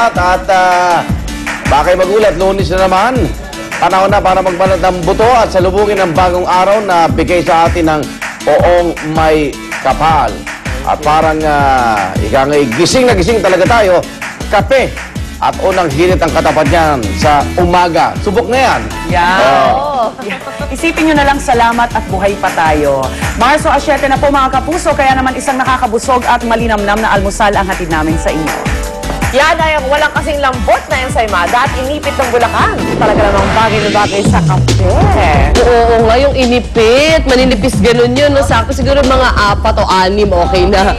At bakay magulat, Lunes na naman. Panahon na para magbanat ng buto at salubungin ng bagong araw na bigay sa atin ng poong may kapal. At parang gising na gising talaga tayo. Kape at unang hirit ang katapat niyan sa umaga. Subok na yan. Yan. Isipin nyo na lang salamat at buhay pa tayo. Marso 7 na po mga kapuso, kaya naman isang nakakabusog at malinamnam na almusal ang hatid namin sa inyo. Yan ay ang walang kasing lambot na ensaymada at inipit ng Bulacan. Talaga namang bagay na bagay sa kape. Oo nga, yung inipit, maninipis ganun yun. No? Sakto siguro mga 4 o 6, okay na.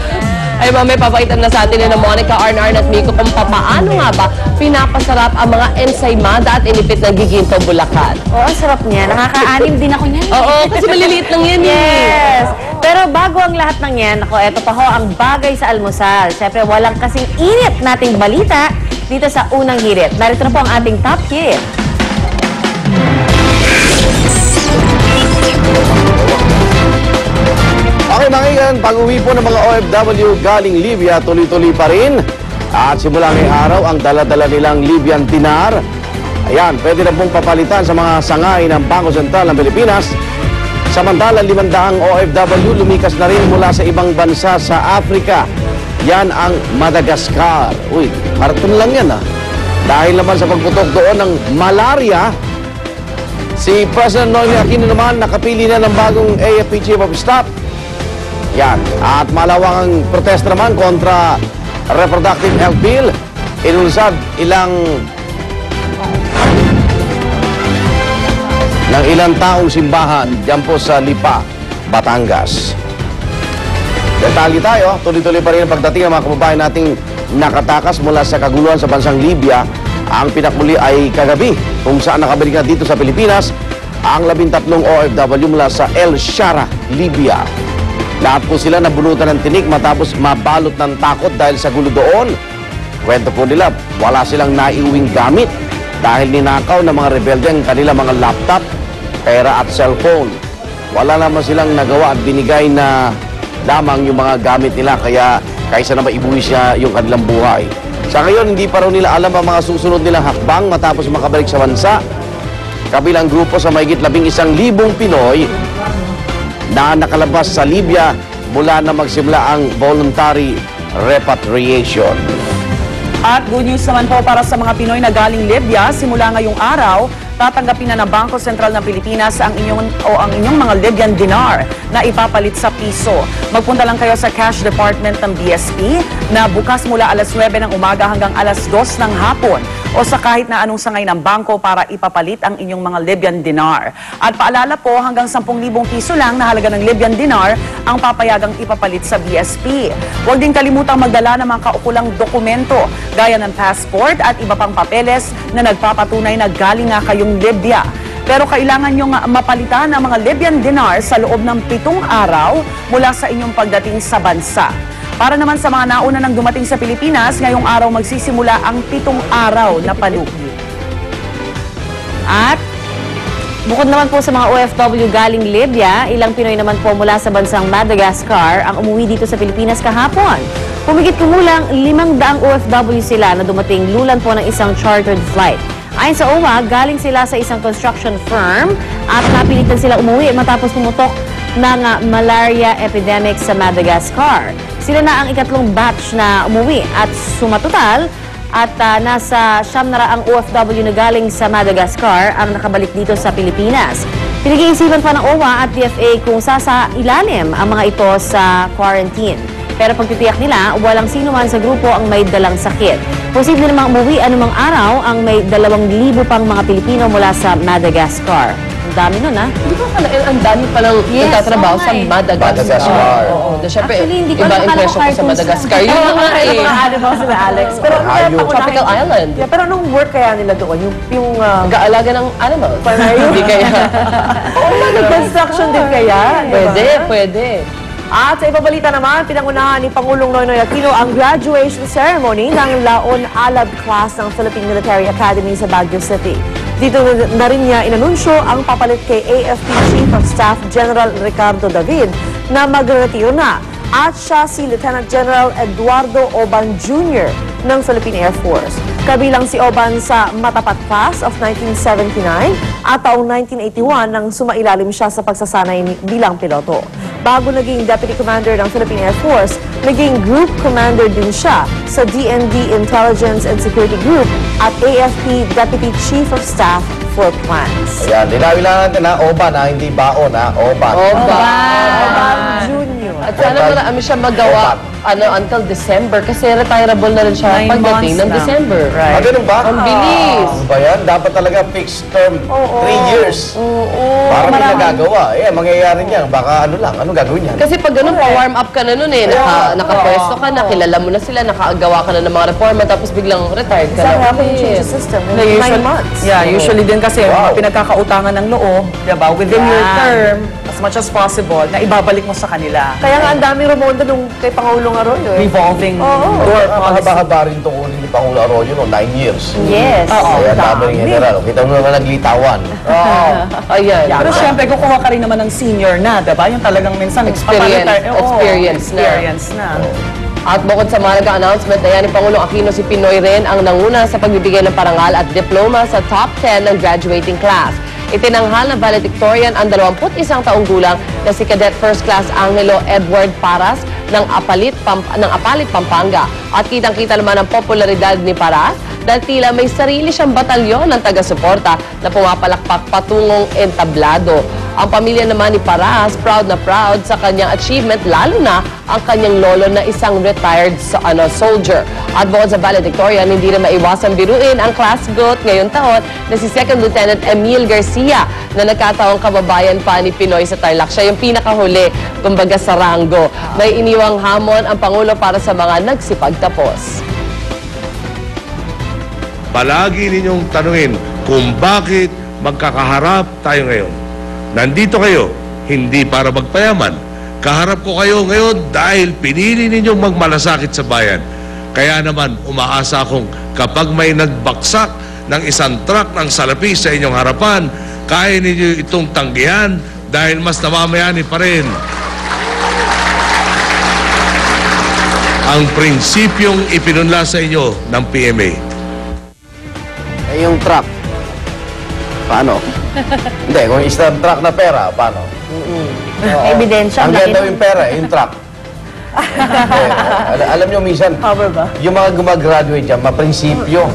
Ay mamay, papakita na sa atin na Monica, Arnarn at Miko kung paano nga ba pinapasarap ang mga ensaymada at inipit ng Giginto, Bulacan. Oo, sarap niya. Nakaka-anim din ako niyan. Oo, kasi maliliit lang yan. Yes! Pero bago ang lahat ng yan, ako, eto pa ho ang bagay sa almusal. Siyempre, walang kasing init nating balita dito sa unang hirit. Narito na po ang ating top hit. Okay mga kaigan, pag-uwi po ng mga OFW galing Libya, tuloy-tuloy pa rin. At simula ngayong araw, ang dala-dala nilang Libyan dinar. Ayan, pwede na pong papalitan sa mga sangay ng Bangko Sentral ng Pilipinas. Samantala, 500 OFW lumikas na rin mula sa ibang bansa sa Africa. Yan ang Madagascar. Uy, marathon lang yan Dahil naman sa pagputok doon ng malaria, si President Noynoy Aquino naman nakapili na ng bagong AFP Chief of Staff. Yan. At malawakang protesta naman kontra Reproductive Health Bill. Inunsad ng ilang taong simbahan dyan po sa Lipa, Batangas. Detalye tayo, tuloy-tuloy pa rin ang pagdating ng mga kababayan nating nakatakas mula sa kaguluhan sa bansang Libya. Ang pinakmuli ay kagabi, kung saan nakabalik na dito sa Pilipinas ang 13 OFW mula sa El Shara, Libya. Lahat po sila nabunutan ng tinik matapos mabalot ng takot dahil sa gulo doon. Kwento po nila, wala silang naiuwing gamit dahil ninakaw ng mga rebelde ang kanilang mga laptop, pera at cellphone. Wala naman silang nagawa at binigay na lamang yung mga gamit nila, kaya kaysa na maibuwi siya yung kanilang buhay. Sa ngayon, hindi pa raw nila alam ang mga susunod nilang hakbang matapos makabalik sa bansa. Kabilang grupo sa mahigit 11,000 Pinoy na nakalabas sa Libya mula na magsimula ang voluntary repatriation. At good news naman po para sa mga Pinoy na galing Libya, simula ngayong araw, tatanggapin na ng Bangko Sentral ng Pilipinas ang inyong mga Libyan dinar na ipapalit sa piso. Magpunta lang kayo sa Cash Department ng BSP na bukas mula alas 9 ng umaga hanggang alas 2 ng hapon o sa kahit na anong sangay ng bangko para ipapalit ang inyong mga Libyan dinar. At paalala po, hanggang 10,000 piso lang na halaga ng Libyan dinar ang papayagang ipapalit sa BSP. Huwag din kalimutang magdala ng mga kaukulang dokumento gaya ng passport at iba pang papeles na nagpapatunay na galing nga kayong Libya. Pero kailangan nyo nga mapalitan ang mga Libyan dinar sa loob ng 7 araw mula sa inyong pagdating sa bansa. Para naman sa mga nauna nang dumating sa Pilipinas, ngayong araw magsisimula ang 7 araw na palugi. At bukod naman po sa mga OFW galing Libya, ilang Pinoy naman po mula sa bansang Madagascar ang umuwi dito sa Pilipinas kahapon. Pumigit kumulang 500 OFW sila na dumating lulan po ng isang chartered flight. Ayon sa OWA, galing sila sa isang construction firm at napilitan sila umuwi matapos pumutok ng malaria epidemic sa Madagascar. Sila na ang ikatlong batch na umuwi at sumatotal at nasa 900 OFW na galing sa Madagascar ang nakabalik dito sa Pilipinas. Pinag-iisipan pa ng OWA at DFA kung sasailalim ang mga ito sa quarantine. Pero pagtitiyak nila, walang sino man sa grupo ang may dalang sakit. Posible namang umuwi anumang araw ang may 2,000 pang mga Pilipino mula sa Madagascar. Ang dami nun, Hindi ko pala, ang dami palang nagtatrabaho sa Madagascar. Oo. Siyempre, Actually, hindi ko iba alam impression ko sa Madagascar. Yun nga Mga animals sila, Alex. Pero Tropical island. Yeah, pero anong work kaya nila doon? Yung Nag-aalaga ng animals. Hindi kaya. Construction din kaya? Pwede. At sa ibabalita naman, pinangunahan ni Pangulong Noynoy Aquino ang graduation ceremony ng Laon Alab class ng Philippine Military Academy sa Baguio City. Dito na rin niya inanunsyo ang papalit kay AFP Chief of Staff General Ricardo David na magretiro na at siya si Lieutenant General Eduardo Oban Jr. ng Philippine Air Force. Kabilang si Oban sa matapat class of 1979 at taong 1981 nang sumailalim siya sa pagsasanay bilang piloto. Bago naging Deputy Commander ng Philippine Air Force, naging Group Commander din siya sa DND Intelligence and Security Group at AFP Deputy Chief of Staff for Plans. Ayan, linawin lang natin ha, Oban ha, hindi baon ha, Oban. Oban Junior. At sana marami siya magawa until December kasi retirable na rin siya 9 pagdating months ng na. December. Ah, ganun ba? Ang bilis. Ano ba yan? Dapat talaga fixed term, 3 years. Para may nagagawa. Eh, mangyayari niyan. Baka ano lang, anong gagawin niyan? Kasi pag ganun, pa-warm up ka na nun eh. Nakapwesto ka na, kilala mo na sila, nakagawa ka na ng mga reforma, tapos biglang retired ka That na. happened to change the system Na in 9 usually, months. yeah, usually din kasi Wow. pinagkakautangan ng loob, diba? Within your Yan. term, as much as possible, na ibabalik mo sa kanila. Kaya nga ang daming rumonda nung kay Pangulong Arroyo eh. Revolving Oo. door policy. Mahaba-haba rin itong ulit ni Pangulo Arroyo, no? 9 years. Yes. Kaya dami rin general. Kita mo naman naglitawan. Ayan. Pero syempre, kukuha ka rin naman ng senior na, diba? Yung talagang minsan, Experience. paparetire- oo, Experience na. experience na. At bukod sa mahalagang announcement, ayan ni Pangulong Aquino, si Pinoy rin ang nanguna sa pagbibigay ng parangal at diploma sa top 10 ng graduating class. Itinanghal ng valedictorian ang 21 taong gulang na si Cadet First Class Angelo Edward Paras ng Apalit, Pampanga. At kitang-kita naman ang popularidad ni Paras dahil tila may sarili siyang batalyon ng taga-suporta na pumapalakpak patungong entablado. Ang pamilya naman ni Paras, proud na proud sa kanyang achievement, lalo na ang kanyang lolo na isang retired soldier. At bukod sa valedictorian, hindi na maiwasang biruin ang class goat ngayong taon na si Second Lieutenant Emil Garcia na nagkataong kababayan pa ni Pinoy sa Tarlac. Siya yung pinakahuli, kumbaga sa ranggo. May iniwang hamon ang Pangulo para sa mga nagsipagtapos. Palagi ninyong tanungin kung bakit magkakaharap tayo ngayon. Nandito kayo, hindi para magpayaman. Kaharap ko kayo ngayon dahil pinili ninyong magmalasakit sa bayan. Kaya naman, umaasa akong kapag may nagbaksak ng isang truck ng salapi sa inyong harapan, kaya ninyo itong tanggihan dahil mas namamayani pa rin ang prinsipyong ipinunla sa inyo ng PMA. Eh, yung truck. Paano? Hindi, kung isang truck na pera, paano? Ebidensya. Ang laki ganda nun. yung pera, yung truck. Alam nyo, minsan, yung mga gumagraduate dyan, maprinsipyo.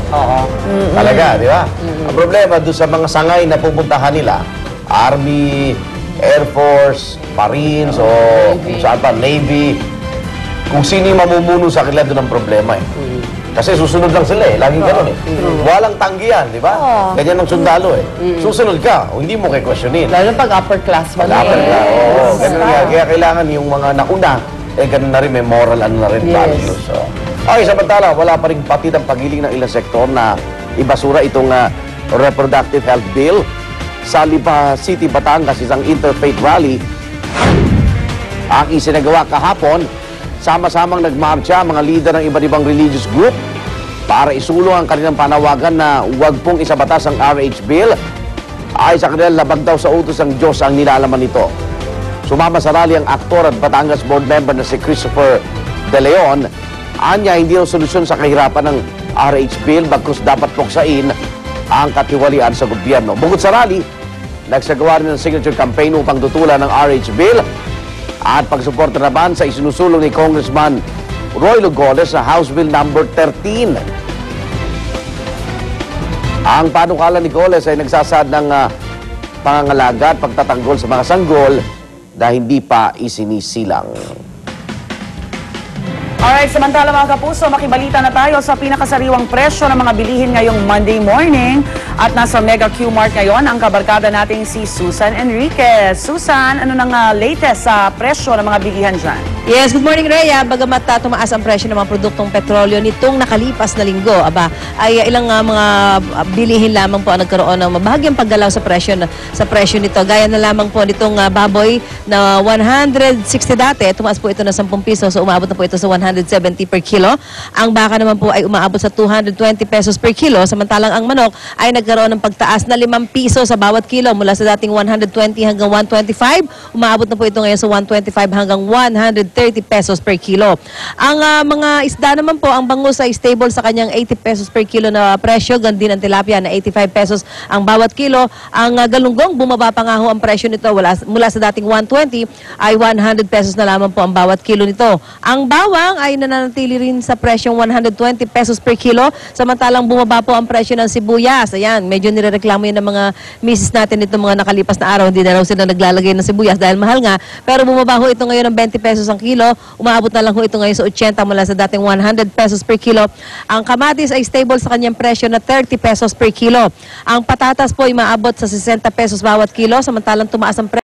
Talaga, di ba? Ang problema, doon sa mga sangay na pupuntahan nila, Army, Air Force, Marines, o kung saan pa, Navy, kung sino yung mamumuno sa kanila, doon ang problema eh. Kasi susunod lang sila eh, laging gano'n eh. Walang tanggihan, di ba? Ganyan ang sundalo eh. Susunod ka, o hindi mo kay questionin. Lalo pag upper class pa Dapat ka, oo. Ganun nga. Kaya kailangan yung mga nauna, eh ganun na rin, may moral ano na rin values. So. Okay, samantala, wala pa rin patid ang pagiling ng ilang sektor na ibasura itong reproductive health bill. Sa Lipa City, Batangas, isang interfaith rally ang isinagawa kahapon. Sama-samang nagmarcha mga leader ng iba't ibang religious group para isulong ang kanilang panawagan na huwag pong isabatas ang RH bill. Ay sa kanila, labag daw sa utos ng Diyos ang nilalaman nito. Sumama sa rally ang aktor at Batangas board member na si Christopher De Leon. Anya, hindi raw solusyon sa kahirapan ng RH bill, bagkus dapat puksain ang katiwalian sa gobyerno. Bukod sa rally, nagsagawa rin ng signature campaign upang tutulan ng RH bill at pagsuporta naman sa isinusulong ni Congressman Roy Lugoles sa House Bill number 13. Ang panukala ni Goles ay nagsasaad ng pangangalaga at pagtatanggol sa mga sanggol na hindi pa isinisilang. Alright, samantala mga kapuso, makibalita na tayo sa pinakasariwang presyo ng mga bilihin ngayong Monday morning. At nasa Mega Q-Mart ngayon ang kabarkada nating si Susan Enriquez. Susan, ano nang latest sa presyo ng mga bilihan dyan? Yes, good morning Rhea. Bagamat tumaas ang presyo ng mga produktong petrolyo nitong nakalipas na linggo, ay ilang mga bilihin lamang po ang nagkaroon ng mabahagyang paggalaw sa presyo nito. Gaya na lamang po nitong baboy na 160 dati, tumaas po ito ng 10 piso, so umabot na po ito sa 170 170 per kilo. Ang baka naman po ay umaabot sa 220 pesos per kilo, samantalang ang manok ay nagkaroon ng pagtaas na 5 piso sa bawat kilo mula sa dating 120 hanggang 125. Umaabot na po ito ngayon sa 125 hanggang 130 pesos per kilo. Ang mga isda naman po, ang bangus ay stable sa kanyang 80 pesos per kilo na presyo, ganun din ang tilapia na 85 pesos ang bawat kilo. Ang galunggong, bumaba pa nga ho ang presyo nito mula sa dating 120 ay 100 pesos na lamang po ang bawat kilo nito. Ang bawang ay nananatili rin sa presyong 120 pesos per kilo, samantalang bumaba po ang presyo ng sibuyas. Ayan, medyo nirereklamo yun ng mga misis natin itong mga nakalipas na araw, hindi na raw sila naglalagay ng sibuyas dahil mahal nga, pero bumaba ho ito ngayon ng 20 pesos ang kilo, umaabot na lang ho ito ngayon sa 80 mula sa dating 100 pesos per kilo. Ang kamatis ay stable sa kanyang presyo na 30 pesos per kilo. Ang patatas po ay maabot sa 60 pesos bawat kilo, samantalang tumaas ang presyo